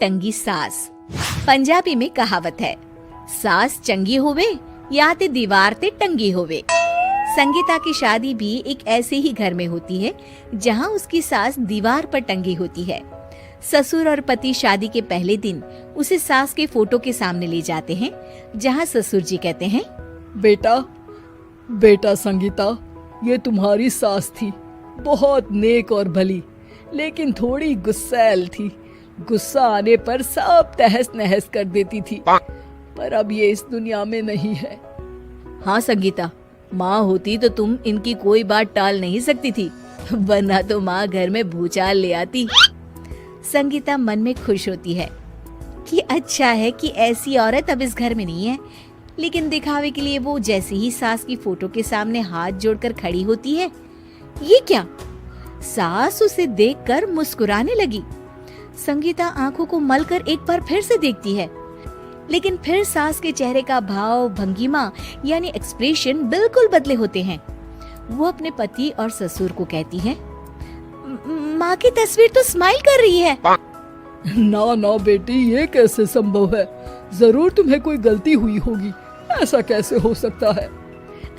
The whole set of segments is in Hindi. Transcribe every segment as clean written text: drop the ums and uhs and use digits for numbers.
टंगी सास। पंजाबी में कहावत है, सास चंगी होवे या ते दीवार ते टंगी होवे। संगीता की शादी भी एक ऐसे ही घर में होती है जहां उसकी सास दीवार पर टंगी होती है। ससुर और पति शादी के पहले दिन उसे सास के फोटो के सामने ले जाते हैं, जहां ससुर जी कहते हैं, बेटा संगीता, ये तुम्हारी सास थी, बहुत नेक और भली, लेकिन थोड़ी गुस्सैल थी। गुस्सा आने पर सब तहस नहस कर देती थी, पर अब ये इस दुनिया में नहीं है। हाँ संगीता, माँ होती तो तुम इनकी कोई बात टाल नहीं सकती थी, वरना तो माँ घर में भूचाल ले आती। संगीता मन में खुश होती है कि अच्छा है कि ऐसी औरत अब इस घर में नहीं है, लेकिन दिखावे के लिए वो जैसे ही सास की फोटो के सामने हाथ जोड़कर खड़ी होती है, ये क्या? सास उसे देखकर मुस्कुराने लगी। संगीता आंखों को मलकर एक बार फिर से देखती है, लेकिन फिर सास के चेहरे का भाव, भंगिमा यानी एक्सप्रेशन बिल्कुल बदले होते हैं। वो अपने पति और ससुर को कहती है, माँ की तस्वीर तो स्माइल कर रही है। ना बेटी, ये कैसे संभव है? जरूर तुम्हें कोई गलती हुई होगी, ऐसा कैसे हो सकता है?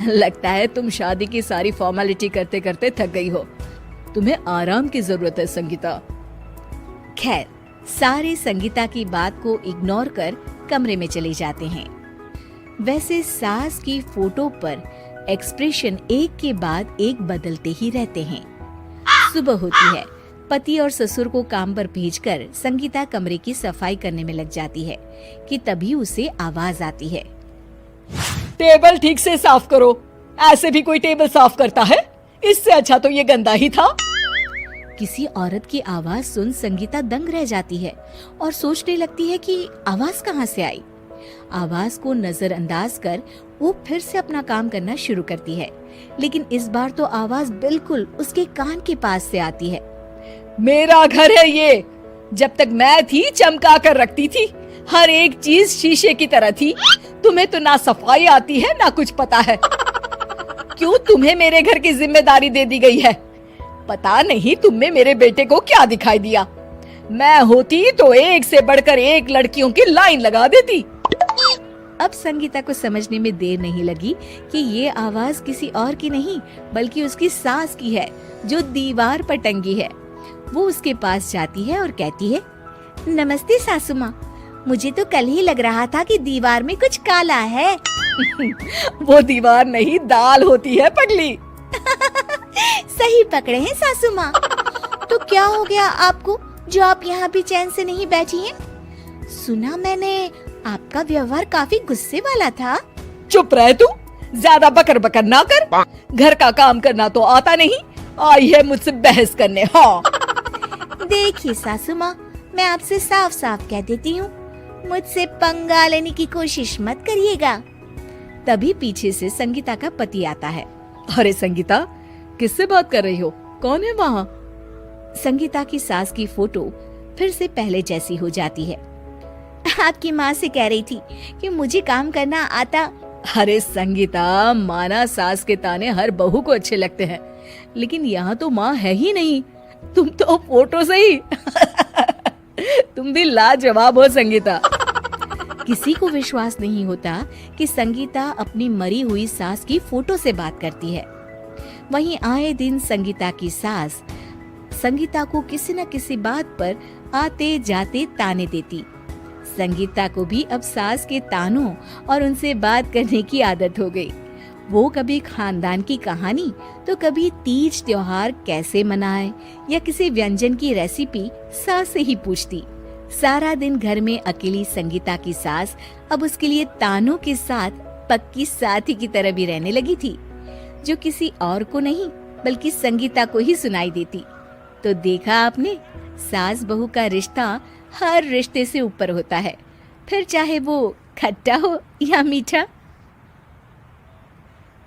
लगता है तुम शादी की सारी फॉर्मेलिटी करते करते थक गई हो, तुम्हें आराम की जरूरत है संगीता। खैर, सारे संगीता की बात को इग्नोर कर कमरे में चले जाते हैं। वैसे सास की फोटो पर एक्सप्रेशन एक के बाद एक बदलते ही रहते हैं। सुबह होती है, पति और ससुर को काम पर भेजकर संगीता कमरे की सफाई करने में लग जाती है कि तभी उसे आवाज आती है, टेबल ठीक से साफ करो। ऐसे भी कोई टेबल साफ करता है? इससे अच्छा तो ये गंदा ही था। किसी औरत की आवाज सुन संगीता दंग रह जाती है और सोचने लगती है कि आवाज कहाँ से आई। आवाज को नजरअंदाज कर वो फिर से अपना काम करना शुरू करती है, लेकिन इस बार तो आवाज बिल्कुल उसके कान के पास से आती है। मेरा घर है ये। जब तक मैं थी चमका कर रखती थी, हर एक चीज शीशे की तरह थी। तुम्हें तो ना सफाई आती है ना कुछ पता है। क्यों तुम्हें मेरे घर की जिम्मेदारी दे दी गई है? पता नहीं तुम में मेरे बेटे को क्या दिखाई दिया। मैं होती तो एक से बढ़कर एक लड़कियों की लाइन लगा देती। अब संगीता को समझने में देर नहीं लगी कि ये आवाज किसी और की नहीं बल्कि उसकी सास की है, जो दीवार पर टंगी है। वो उसके पास जाती है और कहती है, नमस्ते सासू माँ, मुझे तो कल ही लग रहा था कि दीवार में कुछ काला है। वो दीवार नहीं, दाल होती है पगली। सही पकड़े हैं सासू माँ। तो क्या हो गया आपको जो आप यहाँ भी चैन से नहीं बैठी हैं? सुना मैंने आपका व्यवहार काफी गुस्से वाला था। चुप रह तू, ज्यादा बकर बकर ना कर। घर का काम करना तो आता नहीं, आई है मुझसे बहस करने। हाँ देखिए सासू माँ, मैं आपसे साफ साफ कह देती हूँ, मुझसे पंगा लेने की कोशिश मत करिएगा। तभी पीछे से संगीता का पति आता है। अरे संगीता, किससे बात कर रही हो? कौन है वहाँ? संगीता की सास की फोटो फिर से पहले जैसी हो जाती है। आपकी माँ से कह रही थी कि मुझे काम करना आता। अरे संगीता, माना सास के ताने हर बहू को अच्छे लगते हैं, लेकिन यहाँ तो माँ है ही नहीं। तुम तो फोटो से ही तुम भी लाजवाब हो संगीता। किसी को विश्वास नहीं होता कि संगीता अपनी मरी हुई सास की फोटो से बात करती है। वहीं आए दिन संगीता की सास संगीता को किसी न किसी बात पर आते जाते ताने देती। संगीता को भी अब सास के तानों और उनसे बात करने की आदत हो गई। वो कभी खानदान की कहानी तो कभी तीज त्योहार कैसे मनाए या किसी व्यंजन की रेसिपी सास से ही पूछती। सारा दिन घर में अकेली संगीता की सास अब उसके लिए तानों के साथ पक्की साथी की तरह भी रहने लगी थी, जो किसी और को नहीं बल्कि संगीता को ही सुनाई देती। तो देखा आपने, सास बहू का रिश्ता हर रिश्ते से ऊपर होता है, फिर चाहे वो खट्टा हो या मीठा।